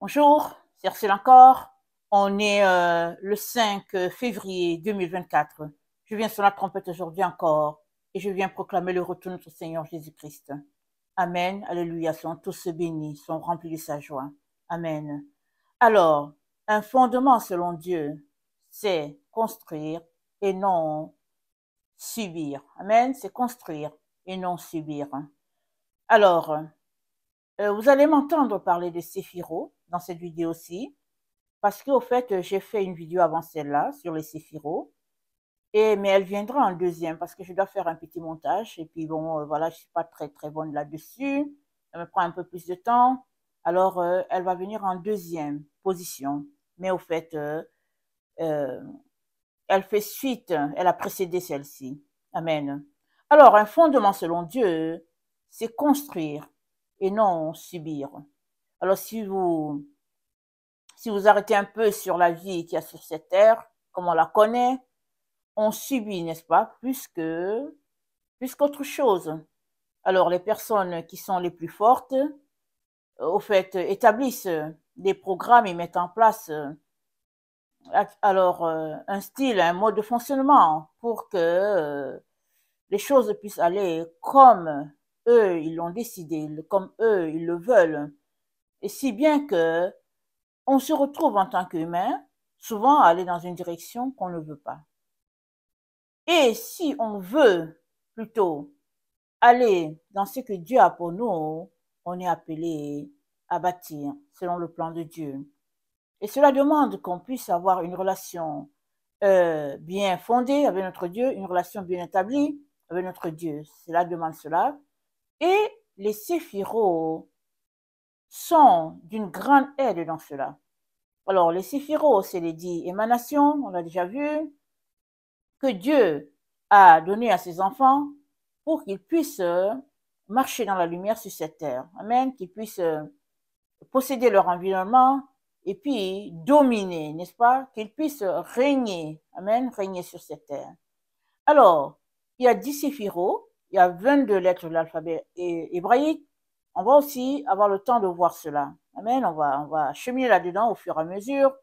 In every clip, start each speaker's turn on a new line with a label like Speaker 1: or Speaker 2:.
Speaker 1: Bonjour, c'est Ursule encore. On est le 5 février 2024. Je viens sur la trompette aujourd'hui encore et je viens proclamer le retour de notre Seigneur Jésus-Christ. Amen, alléluia, sont tous bénis, sont remplis de sa joie. Amen. Alors, un fondement selon Dieu, c'est construire et non subir. Amen, c'est construire et non subir. Alors, vous allez m'entendre parler de Séphiro dans cette vidéo-ci. Parce qu'au fait, j'ai fait une vidéo avant celle-là sur les séphiros, mais elle viendra en deuxième parce que je dois faire un petit montage. Et puis bon, voilà, je ne suis pas très très bonne là-dessus. Ça me prend un peu plus de temps. Alors, elle va venir en deuxième position. Mais au fait, euh, elle fait suite, elle a précédé celle-ci. Amen. Alors, un fondement selon Dieu, c'est construire et non subir. Alors, si vous arrêtez un peu sur la vie qu'il y a sur cette terre, comme on la connaît, on subit, n'est-ce pas, plus qu'autre chose. Alors, les personnes qui sont les plus fortes, au fait, établissent des programmes et mettent en place un style, un mode de fonctionnement pour que les choses puissent aller comme eux, ils l'ont décidé, comme eux, ils le veulent. Et si bien que on se retrouve en tant qu'humain souvent à aller dans une direction qu'on ne veut pas. Et si on veut plutôt aller dans ce que Dieu a pour nous, on est appelé à bâtir selon le plan de Dieu. Et cela demande qu'on puisse avoir une relation bien fondée avec notre Dieu, une relation bien établie avec notre Dieu. Cela demande cela. Et les séphiros sont d'une grande aide dans cela. Alors, les séphiros, c'est les 10 émanations, on a déjà vu, que Dieu a donné à ses enfants pour qu'ils puissent marcher dans la lumière sur cette terre. Amen. Qu'ils puissent posséder leur environnement et puis dominer, n'est-ce pas? Qu'ils puissent régner. Amen. Régner sur cette terre. Alors, il y a 10 séphiros, il y a 22 lettres de l'alphabet hébraïque. On va aussi avoir le temps de voir cela. Amen. On va cheminer là-dedans au fur et à mesure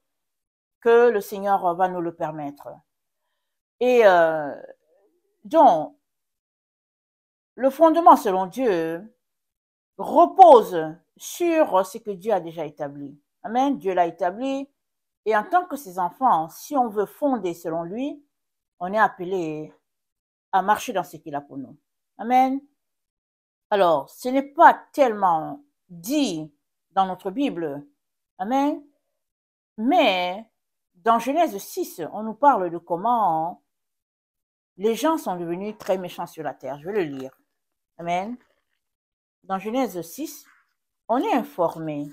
Speaker 1: que le Seigneur va nous le permettre. Et donc, le fondement selon Dieu repose sur ce que Dieu a déjà établi. Amen. Dieu l'a établi. Et en tant que ses enfants, si on veut fonder selon lui, on est appelé à marcher dans ce qu'il a pour nous. Amen. Alors, ce n'est pas tellement dit dans notre Bible. Amen. Mais dans Genèse 6, on nous parle de comment les gens sont devenus très méchants sur la terre. Je vais le lire. Amen. Dans Genèse 6, on est informé.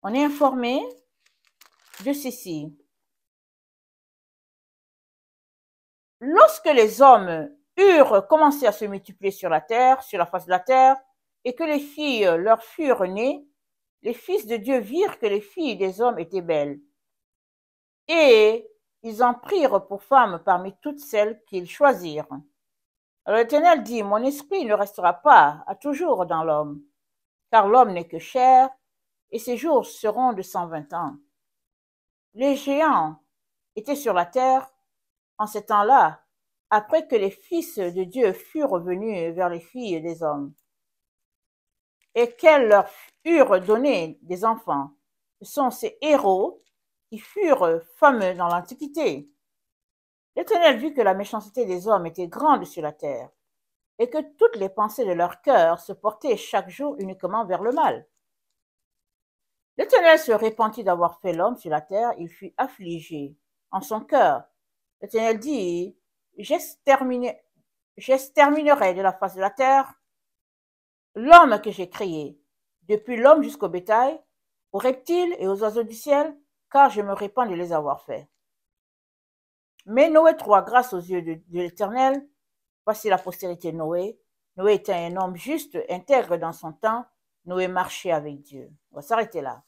Speaker 1: On est informé de ceci. Lorsque les hommes eurent commencé à se multiplier sur la terre, sur la face de la terre, et que les filles leur furent nées, les fils de Dieu virent que les filles des hommes étaient belles. Et ils en prirent pour femmes parmi toutes celles qu'ils choisirent. Alors l'Éternel dit, mon esprit ne restera pas à toujours dans l'homme, car l'homme n'est que chair, et ses jours seront de 120 ans. Les géants étaient sur la terre en ces temps-là, après que les fils de Dieu furent revenus vers les filles des hommes, et qu'elles leur eurent donné des enfants. Ce sont ces héros qui furent fameux dans l'Antiquité. L'Éternel vit que la méchanceté des hommes était grande sur la terre, et que toutes les pensées de leur cœur se portaient chaque jour uniquement vers le mal. L'Éternel se repentit d'avoir fait l'homme sur la terre, il fut affligé en son cœur. L'Éternel dit, j'exterminerai de la face de la terre l'homme que j'ai créé, depuis l'homme jusqu'au bétail, aux reptiles et aux oiseaux du ciel, car je me répands de les avoir faits. Mais Noé trouva grâce aux yeux de l'Éternel. Voici la postérité de Noé. Noé était un homme juste, intègre dans son temps. Noé marchait avec Dieu. On va s'arrêter là.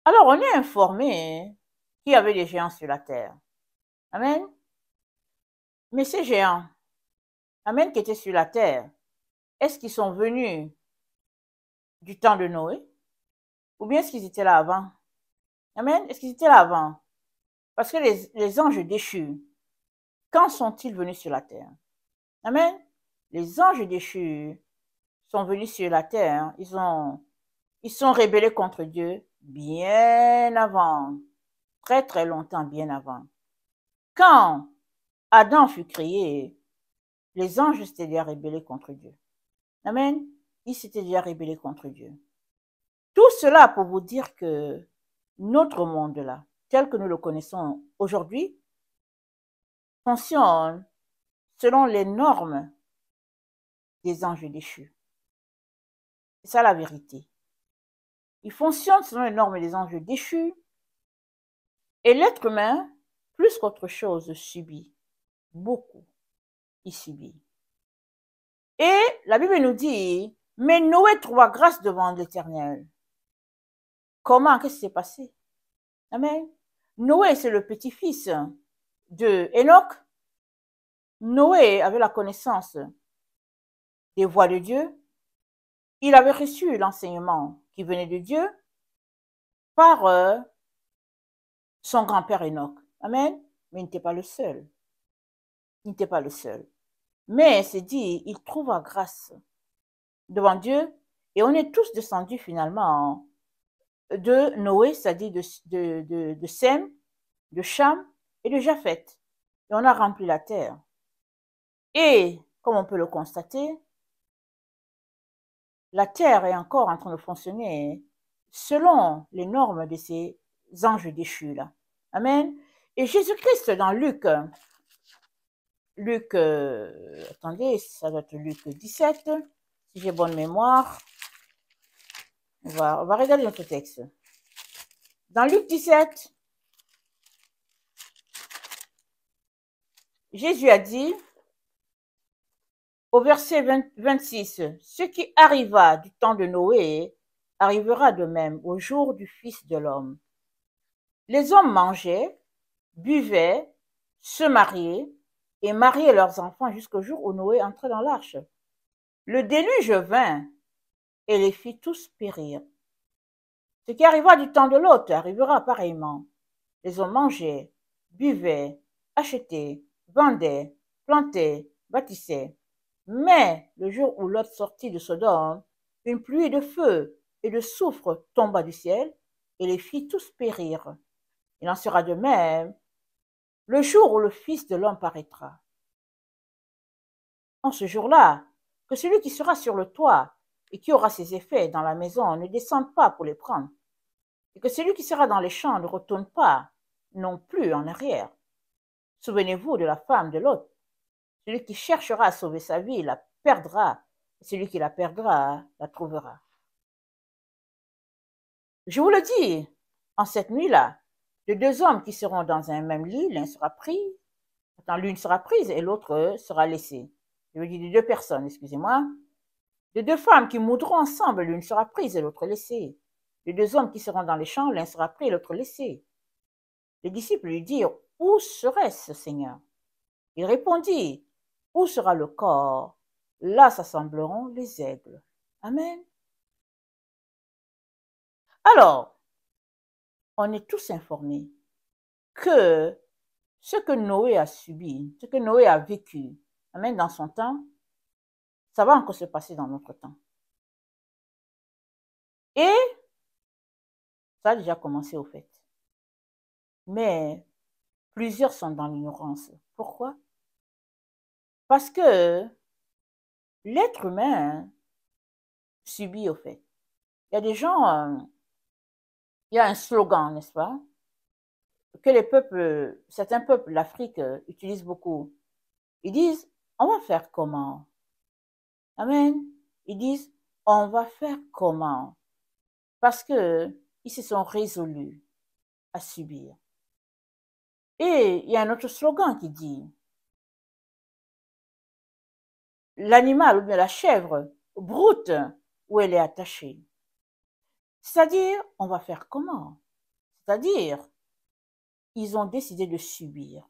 Speaker 1: Alors, on est informé qu'il y avait des géants sur la terre. Amen. Mais ces géants, amen, qui étaient sur la terre, est-ce qu'ils sont venus du temps de Noé? Ou bien est-ce qu'ils étaient là avant? Amen. Est-ce qu'ils étaient là avant? Parce que les anges déchus, quand sont-ils venus sur la terre? Amen. Les anges déchus sont venus sur la terre. Ils sont rebellés contre Dieu bien avant. Très très longtemps, bien avant. Quand Adam fut créé, les anges s'étaient déjà rebellés contre Dieu. Amen. Ils s'étaient déjà rebellés contre Dieu. Tout cela pour vous dire que notre monde-là, tel que nous le connaissons aujourd'hui, fonctionne selon les normes des anges déchus. C'est ça la vérité. Il fonctionne selon les normes des anges déchus et l'être humain, plus qu'autre chose, subit. Beaucoup, il subit. Et la Bible nous dit, mais Noé trouva grâce devant l'Éternel. Comment? Qu'est-ce qui s'est passé? Amen. Noé, c'est le petit-fils de Enoch. Noé avait la connaissance des voies de Dieu. Il avait reçu l'enseignement qui venait de Dieu par son grand-père Enoch. Amen. Mais il n'était pas le seul. Il n'était pas le seul. Mais c'est dit, il trouva grâce devant Dieu et on est tous descendus finalement de Noé, c'est-à-dire de Sem, de Cham et de Japheth. Et on a rempli la terre. Et, comme on peut le constater, la terre est encore en train de fonctionner selon les normes de ces anges déchus-là. Amen. Et Jésus-Christ dans Luc, attendez, ça doit être Luc 17, si j'ai bonne mémoire. On va regarder notre texte. Dans Luc 17, Jésus a dit, au verset 26, « Ce qui arriva du temps de Noé arrivera de même au jour du Fils de l'homme. Les hommes mangeaient, buvaient, se mariaient et mariaient leurs enfants jusqu'au jour où Noé entra dans l'arche. Le déluge vint et les fit tous périr. Ce qui arriva du temps de Lot arrivera pareillement. Les hommes mangeaient, buvaient, achetaient, vendaient, plantaient, bâtissaient. Mais le jour où Lot sortit de Sodome, une pluie de feu et de soufre tomba du ciel et les fit tous périr. Il en sera de même le jour où le Fils de l'homme paraîtra. En ce jour-là, que celui qui sera sur le toit et qui aura ses effets dans la maison ne descende pas pour les prendre, et que celui qui sera dans les champs ne retourne pas non plus en arrière. Souvenez-vous de la femme de Lot. Celui qui cherchera à sauver sa vie la perdra, et celui qui la perdra la trouvera. Je vous le dis, en cette nuit-là, de deux hommes qui seront dans un même lit, l'une sera prise et l'autre sera laissée. Je veux dire de deux personnes, excusez-moi. De deux femmes qui moudront ensemble, l'une sera prise et l'autre laissée. De deux hommes qui seront dans les champs, l'un sera pris et l'autre laissé. Les disciples lui dirent, où serait-ce, Seigneur? Il répondit, où sera le corps? Là s'assembleront les aigles. Amen. Alors, on est tous informés que ce que Noé a subi, ce que Noé a vécu, amen, dans son temps, ça va encore se passer dans notre temps. Et ça a déjà commencé au fait. Mais plusieurs sont dans l'ignorance. Pourquoi? Parce que l'être humain subit au fait. Il y a des gens, il y a un slogan, n'est-ce pas, que les peuples, certains peuples d'Afrique utilisent beaucoup. Ils disent, on va faire comment? Amen. Ils disent, on va faire comment? Parce que ils se sont résolus à subir. Et il y a un autre slogan qui dit, l'animal ou bien la chèvre broute où elle est attachée. C'est-à-dire, on va faire comment? C'est-à-dire, ils ont décidé de subir.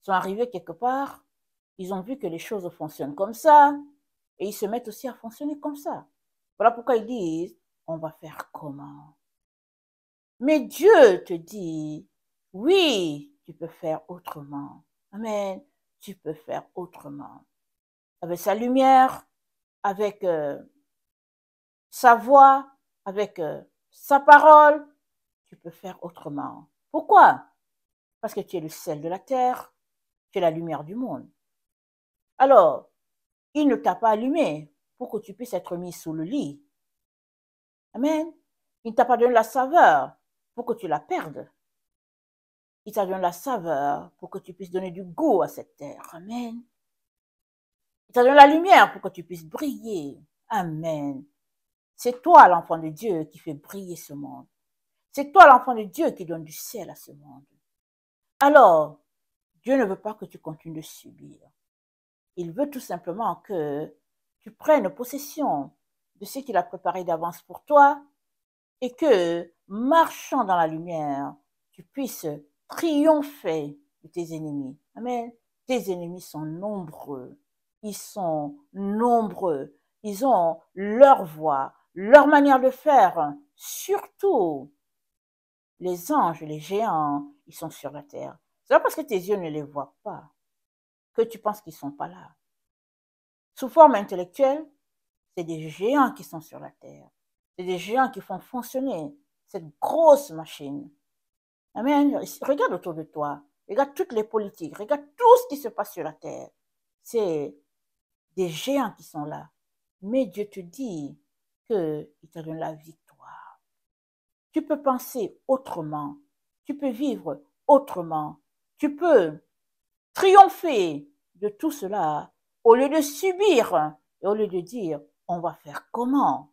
Speaker 1: Ils sont arrivés quelque part, ils ont vu que les choses fonctionnent comme ça, et ils se mettent aussi à fonctionner comme ça. Voilà pourquoi ils disent, on va faire comment? Mais Dieu te dit, oui, tu peux faire autrement. Amen. Tu peux faire autrement. Avec sa lumière, avec sa voix, avec sa parole, tu peux faire autrement. Pourquoi? Parce que tu es le sel de la terre, tu es la lumière du monde. Alors, il ne t'a pas allumé pour que tu puisses être mis sous le lit. Amen. Il ne t'a pas donné la saveur pour que tu la perdes. Il t'a donné la saveur pour que tu puisses donner du goût à cette terre. Amen. Il t'a donné la lumière pour que tu puisses briller. Amen. C'est toi, l'enfant de Dieu, qui fait briller ce monde. C'est toi, l'enfant de Dieu, qui donne du ciel à ce monde. Alors, Dieu ne veut pas que tu continues de subir. Il veut tout simplement que tu prennes possession de ce qu'il a préparé d'avance pour toi et que, marchant dans la lumière, tu puisses triompher de tes ennemis. Amen. Tes ennemis sont nombreux. Ils sont nombreux. Ils ont leur voix, leur manière de faire. Surtout, les anges, les géants, ils sont sur la terre. C'est pas parce que tes yeux ne les voient pas que tu penses qu'ils ne sont pas là. Sous forme intellectuelle, c'est des géants qui sont sur la terre. C'est des géants qui font fonctionner cette grosse machine. Amen. Regarde autour de toi. Regarde toutes les politiques. Regarde tout ce qui se passe sur la terre. C'est des géants qui sont là. Mais Dieu te dit qu'il te donne la victoire. Tu peux penser autrement. Tu peux vivre autrement. Tu peux triompher de tout cela au lieu de subir et au lieu de dire on va faire comment.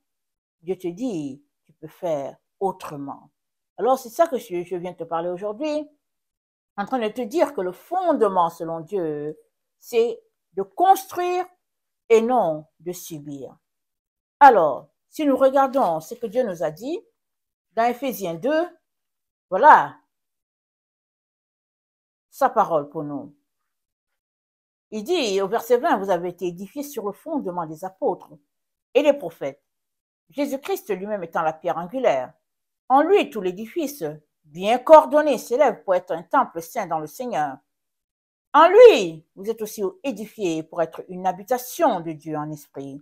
Speaker 1: Dieu te dit tu peux faire autrement. Alors c'est ça que je viens te parler aujourd'hui, en train de te dire que le fondement selon Dieu, c'est de construire et non de subir. Alors, si nous regardons ce que Dieu nous a dit dans Éphésiens 2, voilà sa parole pour nous. Il dit au verset 20, vous avez été édifiés sur le fondement des apôtres et des prophètes, Jésus-Christ lui-même étant la pierre angulaire. En lui, tout l'édifice, bien coordonné, s'élève pour être un temple saint dans le Seigneur. En lui, vous êtes aussi édifiés pour être une habitation de Dieu en esprit.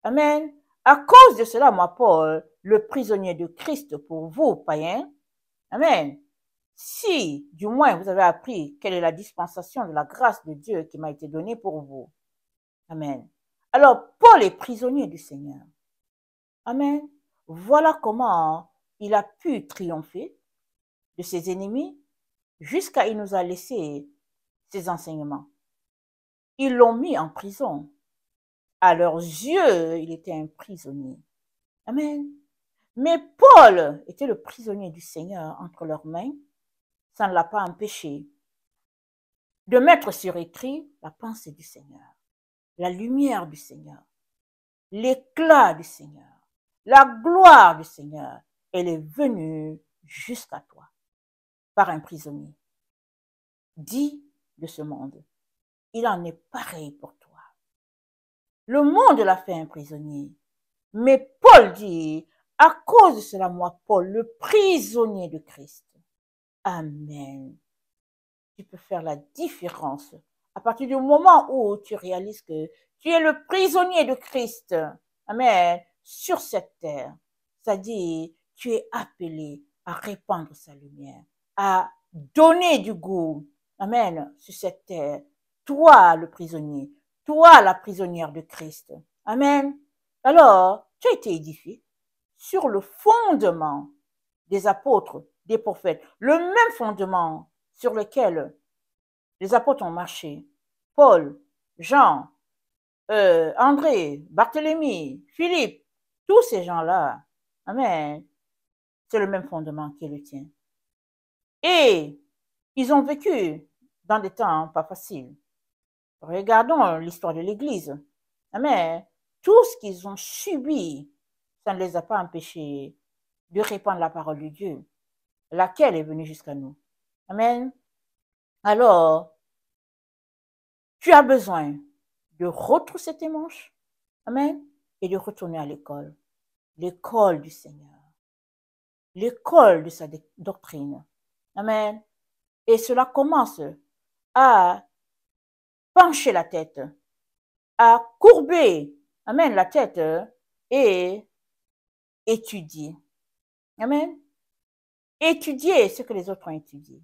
Speaker 1: Amen. À cause de cela, moi, Paul, le prisonnier de Christ pour vous, païens, amen. Si, du moins, vous avez appris quelle est la dispensation de la grâce de Dieu qui m'a été donnée pour vous. Amen. Alors, Paul est prisonnier du Seigneur. Amen. Voilà comment il a pu triompher de ses ennemis jusqu'à il nous a laissé ses enseignements. Ils l'ont mis en prison. À leurs yeux, il était un prisonnier. Amen. Mais Paul était le prisonnier du Seigneur entre leurs mains. Ça ne l'a pas empêché de mettre sur écrit la pensée du Seigneur, la lumière du Seigneur, l'éclat du Seigneur, la gloire du Seigneur. Elle est venue jusqu'à toi par un prisonnier dit de ce monde. Il en est pareil pour toi. Le monde l'a fait un prisonnier. Mais Paul dit, à cause de cela, moi, Paul, le prisonnier de Christ. Amen. Tu peux faire la différence à partir du moment où tu réalises que tu es le prisonnier de Christ. Amen. Sur cette terre. C'est-à-dire, tu es appelé à répandre sa lumière, à donner du goût. Amen. Sur cette terre. Toi, le prisonnier. Toi, la prisonnière de Christ. Amen. Alors, tu as été édifié sur le fondement des apôtres, des prophètes, le même fondement sur lequel les apôtres ont marché. Paul, Jean, André, Barthélemy, Philippe, tous ces gens-là, amen, c'est le même fondement qui est le tien. Et ils ont vécu dans des temps pas faciles. Regardons l'histoire de l'Église. Amen. Tout ce qu'ils ont subi, ça ne les a pas empêchés de répandre la parole de Dieu, laquelle est venue jusqu'à nous. Amen. Alors, tu as besoin de retrousser tes manches. Amen. et de retourner à l'école du Seigneur, l'école de sa doctrine. Amen. Et cela commence à pencher la tête, à courber, amen, la tête et étudier. Amen. Étudier ce que les autres ont étudié.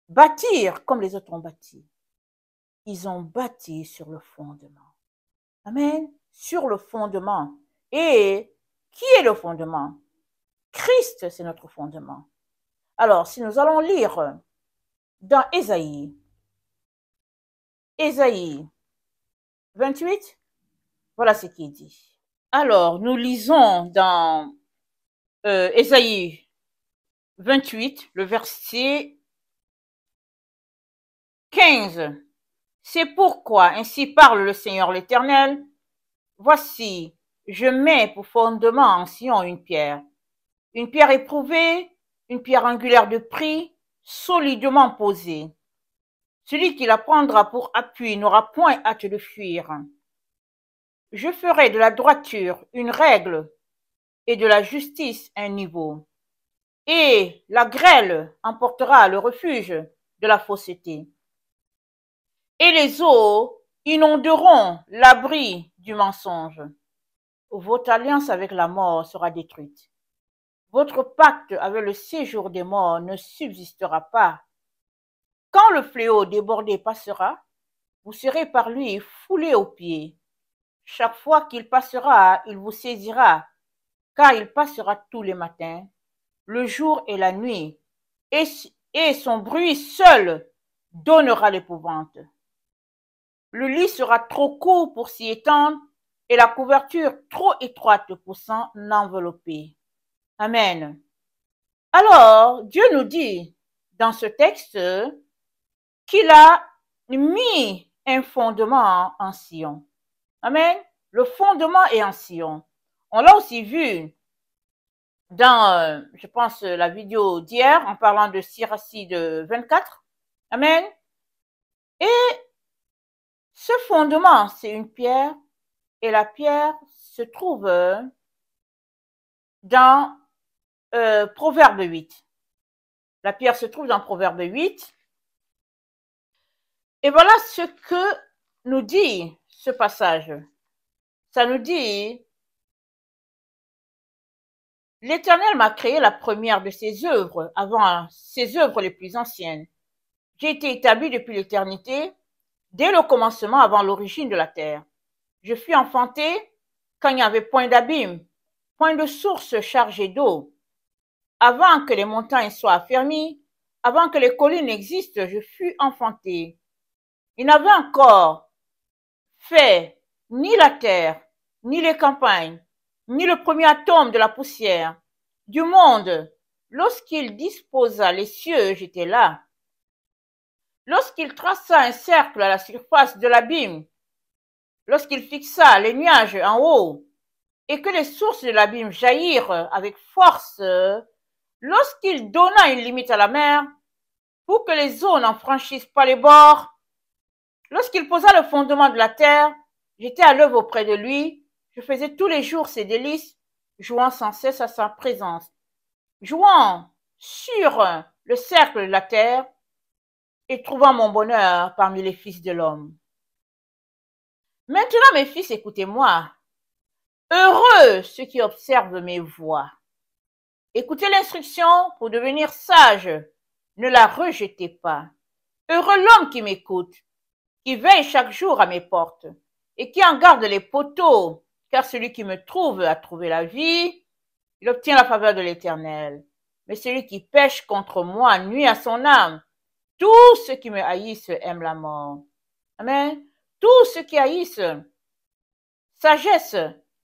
Speaker 1: Bâtir comme les autres ont bâti. Ils ont bâti sur le fondement. Amen. Sur le fondement. Et qui est le fondement? Christ, c'est notre fondement. Alors, si nous allons lire dans Ésaïe 28, voilà ce qui est dit. Alors, nous lisons dans Ésaïe 28, le verset 15. C'est pourquoi ainsi parle le Seigneur l'Éternel. Voici, je mets pour fondement en Sion une pierre éprouvée, une pierre angulaire de prix, solidement posée. Celui qui la prendra pour appui n'aura point hâte de fuir. Je ferai de la droiture une règle et de la justice un niveau. Et la grêle emportera le refuge de la fausseté. Et les eaux inonderont l'abri du mensonge. Votre alliance avec la mort sera détruite. Votre pacte avec le séjour des morts ne subsistera pas. Quand le fléau débordé passera, vous serez par lui foulés aux pieds. Chaque fois qu'il passera, il vous saisira, car il passera tous les matins, le jour et la nuit, et son bruit seul donnera l'épouvante. Le lit sera trop court pour s'y étendre, et la couverture trop étroite pour s'en envelopper. Amen. Alors, Dieu nous dit dans ce texte qu'il a mis un fondement en Sion. Amen. Le fondement est en Sion. On l'a aussi vu dans, je pense, la vidéo d'hier en parlant de Siracide 24. Amen. Et ce fondement, c'est une pierre, et la pierre se trouve dans Proverbe 8. La pierre se trouve dans Proverbe 8. Et voilà ce que nous dit ce passage. Ça nous dit, l'Éternel m'a créé la première de ses œuvres, avant ses œuvres les plus anciennes. J'ai été établi depuis l'éternité, dès le commencement, avant l'origine de la terre. Je fus enfanté quand il n'y avait point d'abîme, point de source chargée d'eau. Avant que les montagnes soient affermies, avant que les collines existent, je fus enfanté. Il n'avait encore fait ni la terre, ni les campagnes, ni le premier atome de la poussière du monde. Lorsqu'il disposa les cieux, j'étais là. Lorsqu'il traça un cercle à la surface de l'abîme, lorsqu'il fixa les nuages en haut, et que les sources de l'abîme jaillirent avec force, lorsqu'il donna une limite à la mer, pour que les eaux n'en franchissent pas les bords, lorsqu'il posa le fondement de la terre, j'étais à l'œuvre auprès de lui, je faisais tous les jours ses délices, jouant sans cesse à sa présence, jouant sur le cercle de la terre et trouvant mon bonheur parmi les fils de l'homme. Maintenant, mes fils, écoutez-moi. Heureux ceux qui observent mes voies. Écoutez l'instruction pour devenir sage. Ne la rejetez pas. Heureux l'homme qui m'écoute, qui veille chaque jour à mes portes et qui en garde les poteaux, car celui qui me trouve a trouvé la vie, il obtient la faveur de l'Éternel. Mais celui qui pêche contre moi nuit à son âme. Tous ceux qui me haïssent aiment la mort. Amen. Tous ceux qui haïssent sagesse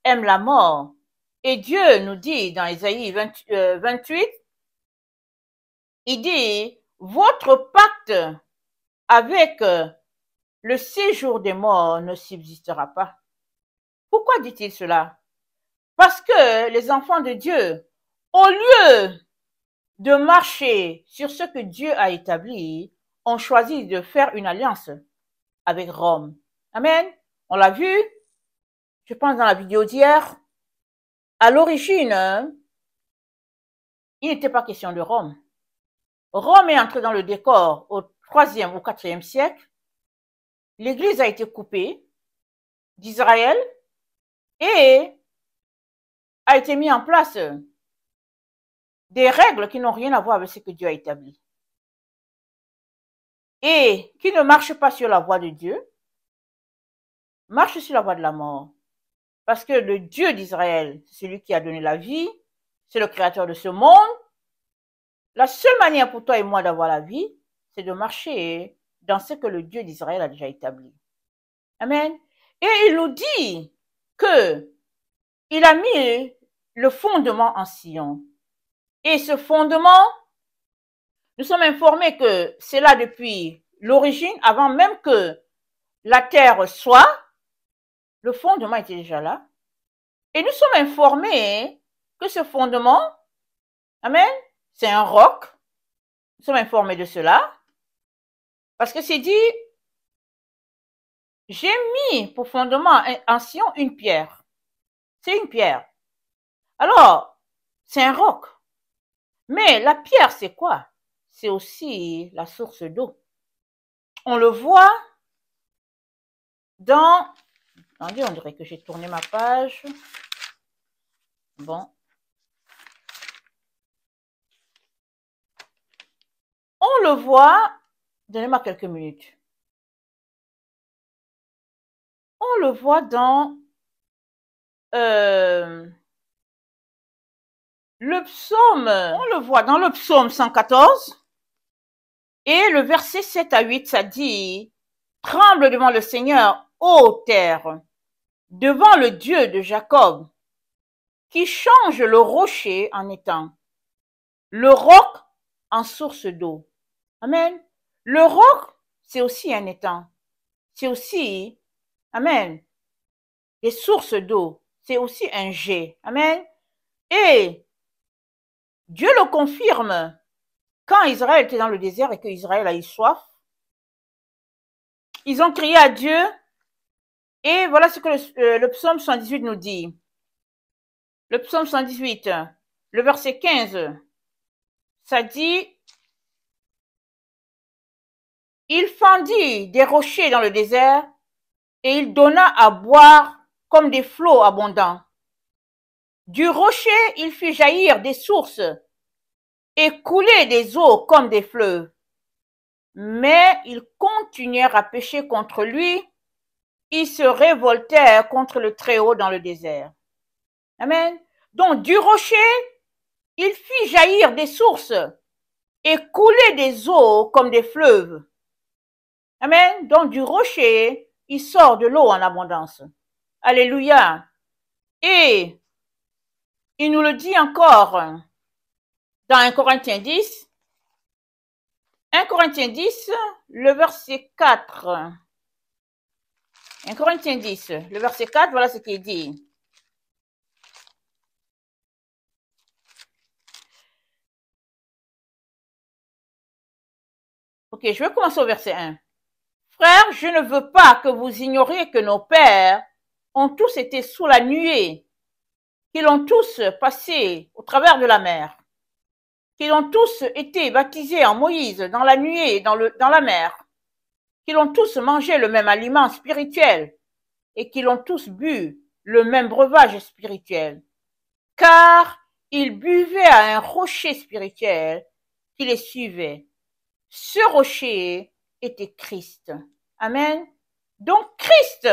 Speaker 1: aiment la mort. Et Dieu nous dit dans Ésaïe 28, il dit, votre pacte avec le séjour des morts ne subsistera pas. Pourquoi dit-il cela? Parce que les enfants de Dieu, au lieu de marcher sur ce que Dieu a établi, ont choisi de faire une alliance avec Rome. Amen. On l'a vu, je pense dans la vidéo d'hier, à l'origine, il n'était pas question de Rome. Rome est entrée dans le décor au 3e ou 4e siècle. L'Église a été coupée d'Israël et a été mis en place des règles qui n'ont rien à voir avec ce que Dieu a établi et qui ne marchent pas sur la voie de Dieu, marchent sur la voie de la mort. Parce que le Dieu d'Israël, c'est celui qui a donné la vie, c'est le créateur de ce monde. La seule manière pour toi et moi d'avoir la vie, c'est de marcher dans ce que le Dieu d'Israël a déjà établi. Amen. Et il nous dit que il a mis le fondement en Sion. Et ce fondement, nous sommes informés que c'est là depuis l'origine, avant même que la terre soit, le fondement était déjà là. Et nous sommes informés que ce fondement, amen, c'est un roc. Nous sommes informés de cela. Parce que c'est dit, j'ai mis pour fondement en Sion une pierre. C'est une pierre. Alors, c'est un roc. Mais la pierre, c'est quoi? C'est aussi la source d'eau. On le voit dans... Attendez, on dirait que j'ai tourné ma page. Bon. On le voit... Donnez-moi quelques minutes. On le voit dans le psaume. On le voit dans le psaume 114. Et le verset 7 à 8, ça dit, « Tremble devant le Seigneur, ô terre, devant le Dieu de Jacob, qui change le rocher en étang, le roc en source d'eau. » Amen. Le roc, c'est aussi un étang. C'est aussi, amen, des sources d'eau. C'est aussi un jet. Amen. Et Dieu le confirme quand Israël était dans le désert et que Israël a eu soif. Ils ont crié à Dieu et voilà ce que le psaume 118 nous dit. Le psaume 118, le verset 15, ça dit, « Il fendit des rochers dans le désert et il donna à boire comme des flots abondants. Du rocher, il fit jaillir des sources et couler des eaux comme des fleuves. Mais ils continuèrent à pécher contre lui. Ils se révoltèrent contre le Très-Haut dans le désert. » Amen. Donc, du rocher, il fit jaillir des sources et couler des eaux comme des fleuves. Amen. Donc, du rocher, il sort de l'eau en abondance. Alléluia. Et il nous le dit encore dans 1 Corinthiens 10. 1 Corinthiens 10, le verset 4. 1 Corinthiens 10, le verset 4, voilà ce qu'il dit. Ok, je vais commencer au verset 1. Frères, je ne veux pas que vous ignoriez que nos pères ont tous été sous la nuée, qu'ils ont tous passé au travers de la mer, qu'ils ont tous été baptisés en Moïse dans la nuée, dans la mer, qu'ils ont tous mangé le même aliment spirituel et qu'ils ont tous bu le même breuvage spirituel, car ils buvaient à un rocher spirituel qui les suivait. Ce rocher était Christ. Amen. Donc Christ,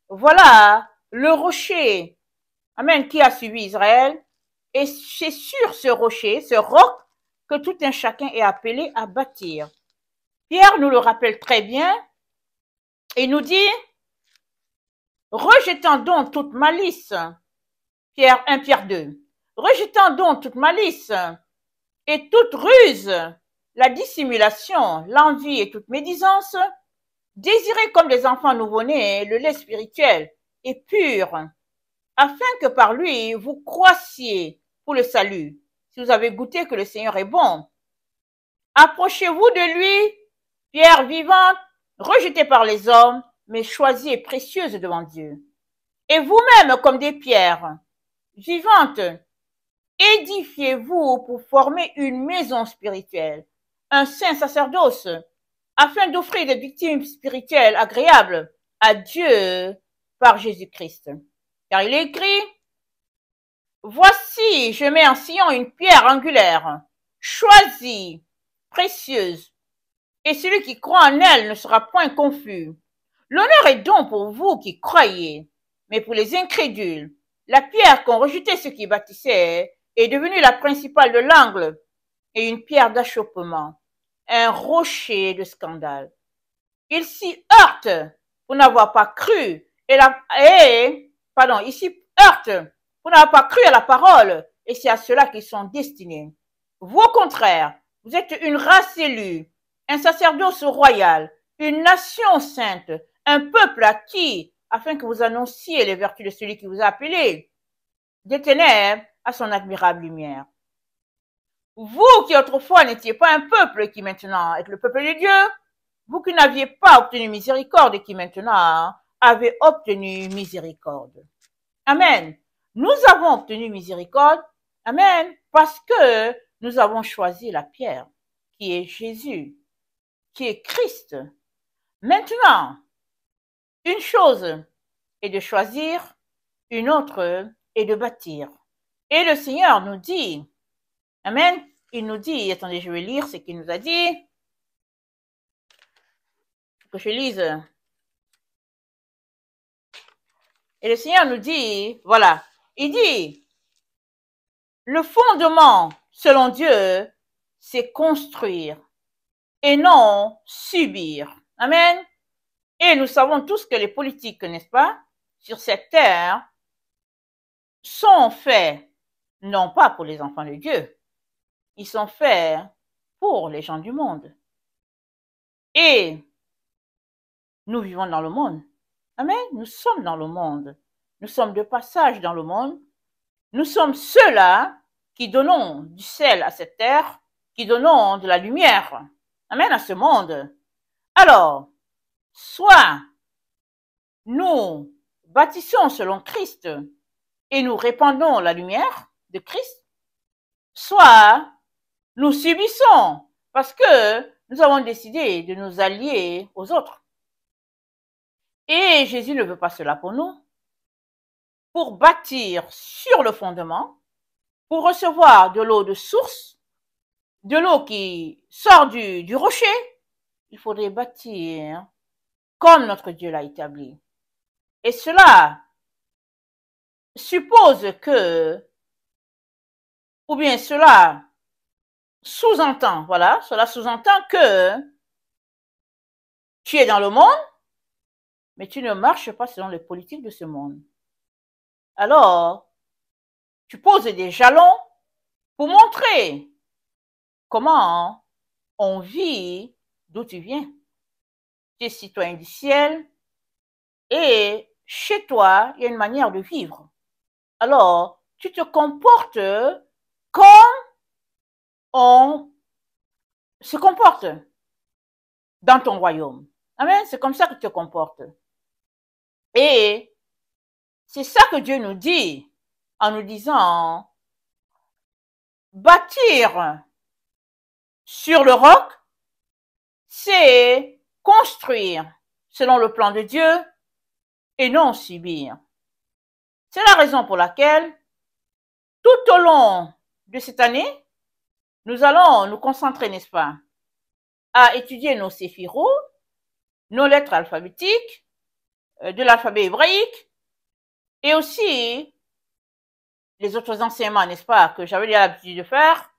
Speaker 1: voilà le rocher, amen, qui a suivi Israël. Et c'est sur ce rocher, ce roc, que tout un chacun est appelé à bâtir. Pierre nous le rappelle très bien et nous dit, rejetant donc toute malice, 1 Pierre 2, rejetant donc toute malice et toute ruse, la dissimulation, l'envie et toute médisance, désirez comme des enfants nouveau-nés le lait spirituel et pur, afin que par lui vous croissiez pour le salut, si vous avez goûté que le Seigneur est bon. Approchez-vous de lui, pierre vivante, rejetée par les hommes, mais choisie et précieuse devant Dieu. Et vous-même, comme des pierres vivantes, édifiez-vous pour former une maison spirituelle, un saint sacerdoce, afin d'offrir des victimes spirituelles agréables à Dieu par Jésus-Christ. Car il est écrit, voici, je mets en Sion une pierre angulaire, choisie, précieuse, et celui qui croit en elle ne sera point confus. L'honneur est donc pour vous qui croyez, mais pour les incrédules, la pierre qu'ont rejeté ceux qui bâtissaient est devenue la principale de l'angle et une pierre d'achoppement, un rocher de scandale. Ils s'y heurtent pour n'avoir pas cru ils s'y heurtent pour n'avoir pas cru à la parole, et c'est à cela qu'ils sont destinés. Vous, au contraire, vous êtes une race élue, un sacerdoce royal, une nation sainte, un peuple acquis, afin que vous annonciez les vertus de celui qui vous a appelé des ténèbres à son admirable lumière. Vous qui autrefois n'étiez pas un peuple, qui maintenant êtes le peuple de Dieu, vous qui n'aviez pas obtenu miséricorde et qui maintenant avez obtenu miséricorde. Amen. Nous avons obtenu miséricorde, amen, parce que nous avons choisi la pierre, qui est Jésus, qui est Christ. Maintenant, une chose est de choisir, une autre est de bâtir. Et le Seigneur nous dit, amen, il nous dit, attendez, je vais lire ce qu'il nous a dit, que je lise. Et le Seigneur nous dit, voilà, il dit, le fondement, selon Dieu, c'est construire et non subir. Amen. Et nous savons tous que les politiques, n'est-ce pas, sur cette terre, sont faits, non pas pour les enfants de Dieu, ils sont faits pour les gens du monde. Et nous vivons dans le monde. Amen. Nous sommes dans le monde. Nous sommes de passage dans le monde. Nous sommes ceux-là qui donnons du sel à cette terre, qui donnons de la lumière. Amen, à ce monde. Alors, soit nous bâtissons selon Christ et nous répandons la lumière de Christ, soit nous subissons parce que nous avons décidé de nous allier aux autres. Et Jésus ne veut pas cela pour nous. Pour bâtir sur le fondement, pour recevoir de l'eau de source, de l'eau qui sort du rocher, il faudrait bâtir comme notre Dieu l'a établi. Et cela suppose que, ou bien cela sous-entend, voilà, cela sous-entend que tu es dans le monde, mais tu ne marches pas selon les politiques de ce monde. Alors, tu poses des jalons pour montrer comment on vit d'où tu viens. Tu es citoyen du ciel et chez toi, il y a une manière de vivre. Alors, tu te comportes comme on se comporte dans ton royaume. Amen. C'est comme ça que tu te comportes. Et c'est ça que Dieu nous dit en nous disant bâtir sur le roc, c'est construire selon le plan de Dieu et non subir. C'est la raison pour laquelle tout au long de cette année, nous allons nous concentrer, n'est-ce pas, à étudier nos séphirot, nos lettres alphabétiques, de l'alphabet hébraïque, et aussi les autres enseignements, n'est-ce pas, que j'avais l'habitude de faire,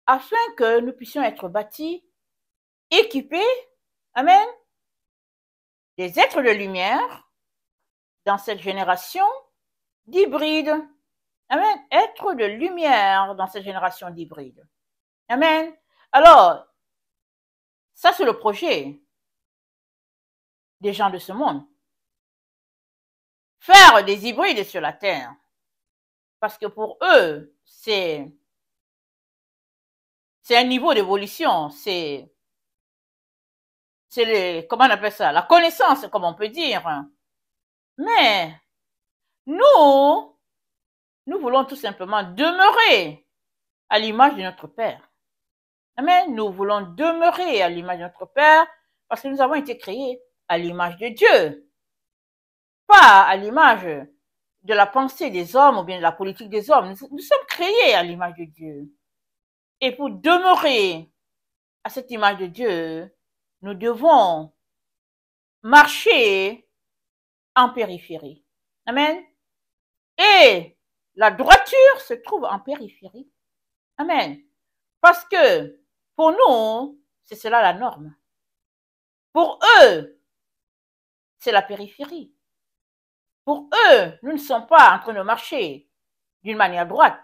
Speaker 1: afin que nous puissions être bâtis, équipés, amen, des êtres de lumière dans cette génération d'hybrides. Amen. Être de lumière dans cette génération d'hybrides. Amen. Alors, ça c'est le projet des gens de ce monde. Faire des hybrides sur la terre. Parce que pour eux, c'est un niveau d'évolution. C'est comment on appelle ça? La connaissance, comme on peut dire. Mais voulons tout simplement demeurer à l'image de notre Père. Amen. Nous voulons demeurer à l'image de notre Père parce que nous avons été créés à l'image de Dieu, pas à l'image de la pensée des hommes ou bien de la politique des hommes. Nous sommes créés à l'image de Dieu. Et pour demeurer à cette image de Dieu, nous devons marcher en périphérie. Amen. Et la droiture se trouve en périphérie. Amen. Parce que pour nous, c'est cela la norme. Pour eux, c'est la périphérie. Pour eux, nous ne sommes pas en train de marcher d'une manière droite.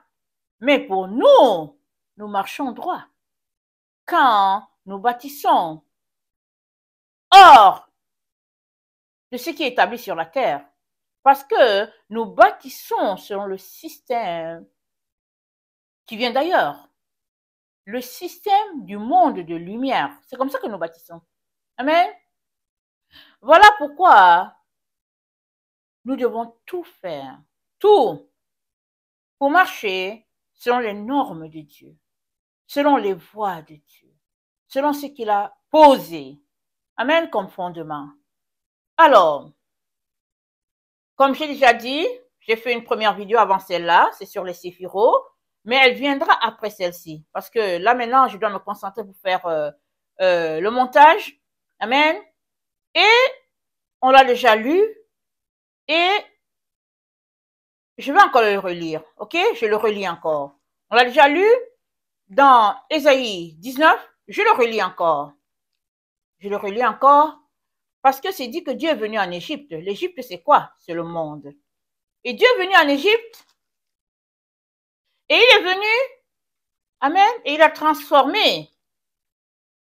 Speaker 1: Mais pour nous, nous marchons droit. Quand nous bâtissons hors de ce qui est établi sur la terre, parce que nous bâtissons selon le système qui vient d'ailleurs, le système du monde de lumière. C'est comme ça que nous bâtissons. Amen. Voilà pourquoi nous devons tout faire, tout, pour marcher selon les normes de Dieu, selon les voies de Dieu, selon ce qu'il a posé. Amen, comme fondement. Alors, comme j'ai déjà dit, j'ai fait une première vidéo avant celle-là, c'est sur les séphirots, mais elle viendra après celle-ci. Parce que là, maintenant, je dois me concentrer pour faire le montage. Amen. Et on l'a déjà lu. Et je vais encore le relire. Ok? Je le relis encore. On l'a déjà lu dans Ésaïe 19. Je le relis encore. Je le relis encore. Parce que c'est dit que Dieu est venu en Égypte. L'Égypte, c'est quoi? C'est le monde. Et Dieu est venu en Égypte. Et il est venu, amen, et il a transformé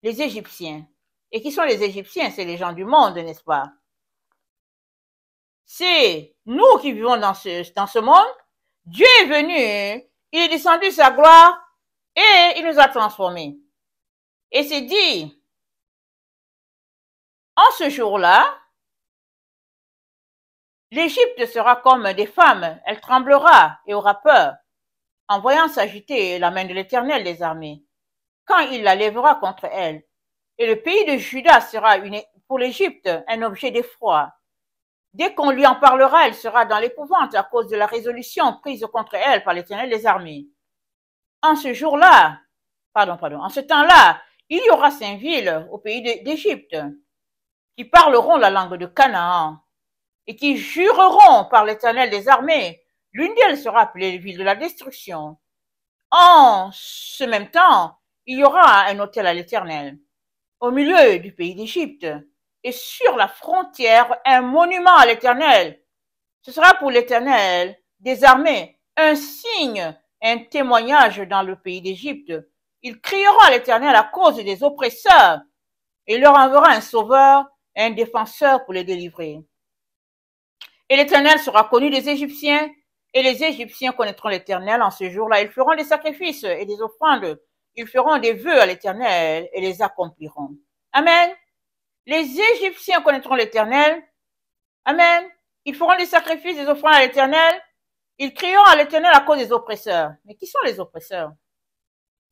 Speaker 1: les Égyptiens. Et qui sont les Égyptiens? C'est les gens du monde, n'est-ce pas? C'est nous qui vivons dans ce monde. Dieu est venu, il est descendu de sa gloire et il nous a transformés. Et c'est dit, en ce jour-là, l'Égypte sera comme des femmes, elle tremblera et aura peur, en voyant s'agiter la main de l'Éternel des armées, quand il la lèvera contre elle. Et le pays de Juda sera pour l'Égypte un objet d'effroi. Dès qu'on lui en parlera, elle sera dans l'épouvante à cause de la résolution prise contre elle par l'Éternel des armées. En ce jour-là, en ce temps-là, il y aura 5 villes au pays d'Égypte qui parleront la langue de Canaan et qui jureront par l'Éternel des armées. L'une d'elles sera appelée ville de la destruction. En ce même temps, il y aura un autel à l'Éternel au milieu du pays d'Égypte et sur la frontière un monument à l'Éternel. Ce sera pour l'Éternel des armées un signe, un témoignage dans le pays d'Égypte. Ils crieront à l'Éternel à cause des oppresseurs et il leur enverra un sauveur, un défenseur pour les délivrer. Et l'Éternel sera connu des Égyptiens et les Égyptiens connaîtront l'Éternel en ce jour-là. Ils feront des sacrifices et des offrandes. Ils feront des vœux à l'Éternel et les accompliront. Amen. Les Égyptiens connaîtront l'Éternel. Amen. Ils feront des sacrifices, des offrandes à l'Éternel. Ils crieront à l'Éternel à cause des oppresseurs. Mais qui sont les oppresseurs?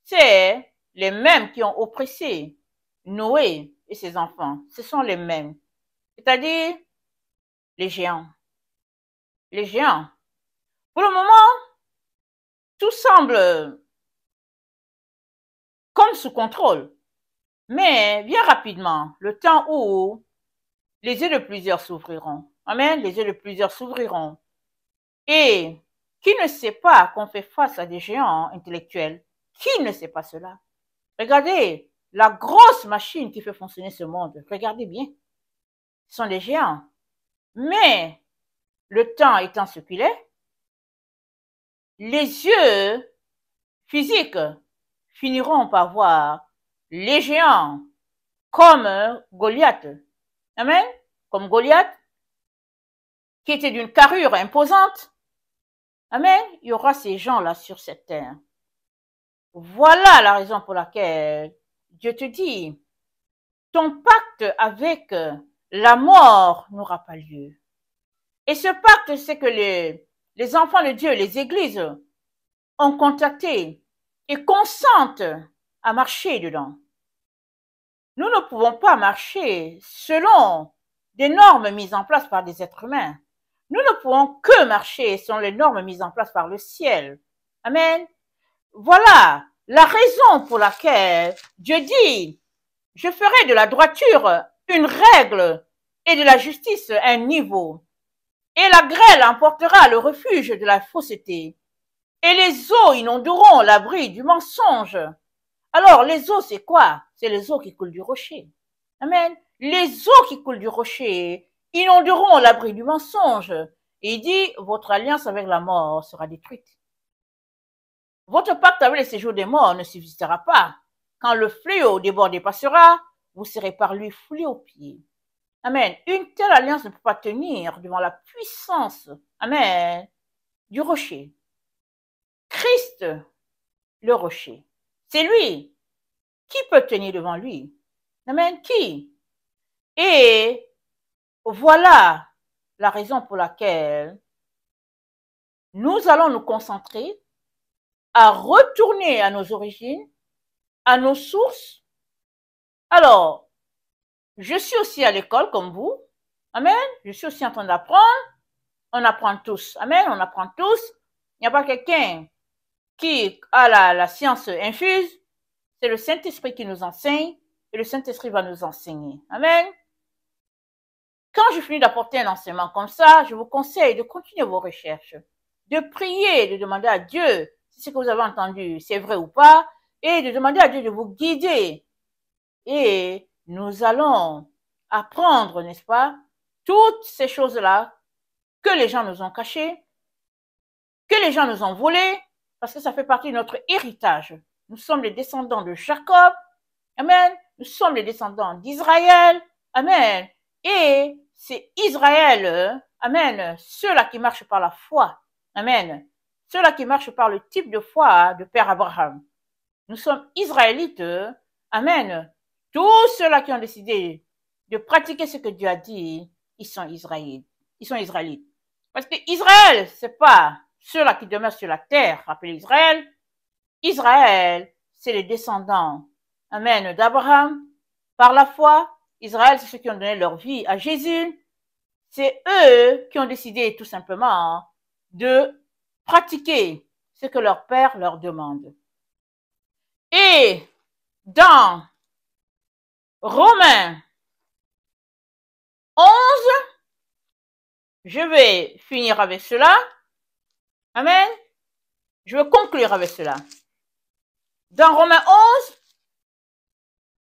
Speaker 1: C'est les mêmes qui ont oppressé Noé et ses enfants. Ce sont les mêmes. C'est-à-dire les géants. Les géants. Pour le moment, tout semble comme sous contrôle. Mais bien rapidement, le temps où les yeux de plusieurs s'ouvriront. Amen. Les yeux de plusieurs s'ouvriront. Et qui ne sait pas qu'on fait face à des géants intellectuels? Qui ne sait pas cela? Regardez la grosse machine qui fait fonctionner ce monde. Regardez bien. Ce sont des géants. Mais le temps étant ce qu'il est, les yeux physiques finiront par voir les géants comme Goliath. Amen. Comme Goliath, qui était d'une carrure imposante. Amen. Il y aura ces gens-là sur cette terre. Voilà la raison pour laquelle Dieu te dit, ton pacte avec la mort n'aura pas lieu. Et ce pacte, c'est que les enfants de Dieu, les églises ont contacté et consentent à marcher dedans. Nous ne pouvons pas marcher selon des normes mises en place par des êtres humains. Nous ne pouvons que marcher selon les normes mises en place par le ciel. Amen. Voilà la raison pour laquelle Dieu dit, je ferai de la droiture une règle et de la justice un niveau. Et la grêle emportera le refuge de la fausseté. Et les eaux inonderont l'abri du mensonge. Alors, les eaux, c'est quoi? C'est les eaux qui coulent du rocher. Amen. Les eaux qui coulent du rocher inonderont l'abri du mensonge. Et il dit, votre alliance avec la mort sera détruite. Votre pacte avec les séjours des morts ne subsistera pas. Quand le fléau des bords dépassera, vous serez par lui foulés aux pieds. Amen. Une telle alliance ne peut pas tenir devant la puissance, amen, du rocher. Christ, le rocher. C'est lui. Qui peut tenir devant lui? Amen. Qui? Et voilà la raison pour laquelle nous allons nous concentrer à retourner à nos origines, à nos sources. Alors, je suis aussi à l'école comme vous. Amen. Je suis aussi en train d'apprendre. On apprend tous. Amen. On apprend tous. Il n'y a pas quelqu'un qui a la science infuse. C'est le Saint-Esprit qui nous enseigne et le Saint-Esprit va nous enseigner. Amen. Quand je finis d'apporter un enseignement comme ça, je vous conseille de continuer vos recherches, de prier, de demander à Dieu si ce que vous avez entendu, c'est vrai ou pas, et de demander à Dieu de vous guider. Et nous allons apprendre, n'est-ce pas, toutes ces choses-là que les gens nous ont cachées, que les gens nous ont volées, parce que ça fait partie de notre héritage. Nous sommes les descendants de Jacob. Amen. Nous sommes les descendants d'Israël. Amen. Et c'est Israël, amen, ceux-là qui marchent par la foi. Amen. Ceux-là qui marchent par le type de foi de Père Abraham. Nous sommes Israélites. Amen. Tous ceux-là qui ont décidé de pratiquer ce que Dieu a dit, ils sont Israélites. Ils sont Israélites. Parce que Israël, c'est pas ceux-là qui demeurent sur la terre, appelés Israël. Israël, c'est les descendants, amen, d'Abraham. Par la foi, Israël, c'est ceux qui ont donné leur vie à Jésus. C'est eux qui ont décidé tout simplement de pratiquer ce que leur père leur demande. Et dans Romains 11, je vais finir avec cela. Amen. Je vais conclure avec cela. Dans Romains 11,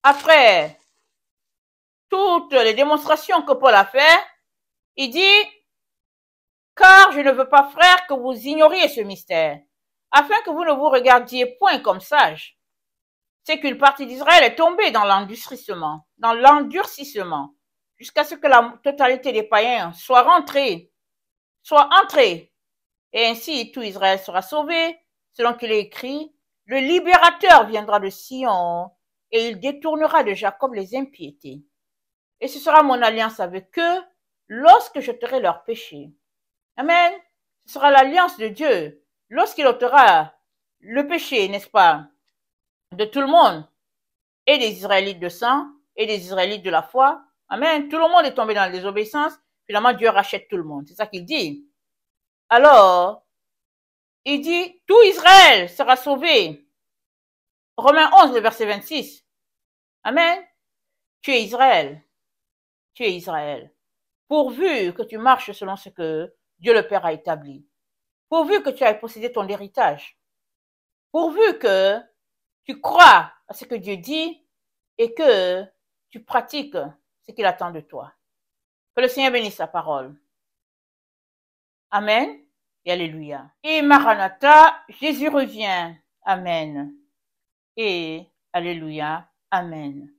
Speaker 1: après toutes les démonstrations que Paul a fait, il dit, car je ne veux pas, frères, que vous ignoriez ce mystère, afin que vous ne vous regardiez point comme sages. C'est qu'une partie d'Israël est tombée dans l'endurcissement, jusqu'à ce que la totalité des païens soit entrée, et ainsi tout Israël sera sauvé, selon qu'il est écrit, le libérateur viendra de Sion, et il détournera de Jacob les impiétés. Et ce sera mon alliance avec eux, lorsque j'ôterai leurs péchés. Amen. Ce sera l'alliance de Dieu, lorsqu'il ôtera le péché, n'est-ce pas, de tout le monde, et des Israélites de sang, et des Israélites de la foi. Amen. Tout le monde est tombé dans la désobéissance. Finalement, Dieu rachète tout le monde. C'est ça qu'il dit. Alors, il dit, tout Israël sera sauvé. Romains 11, le verset 26. Amen. Tu es Israël. Tu es Israël. Pourvu que tu marches selon ce que Dieu le Père a établi. Pourvu que tu aies possédé ton héritage. Pourvu que tu crois à ce que Dieu dit et que tu pratiques ce qu'il attend de toi. Que le Seigneur bénisse sa parole. Amen et alléluia. Et Maranatha, Jésus revient. Amen et alléluia. Amen.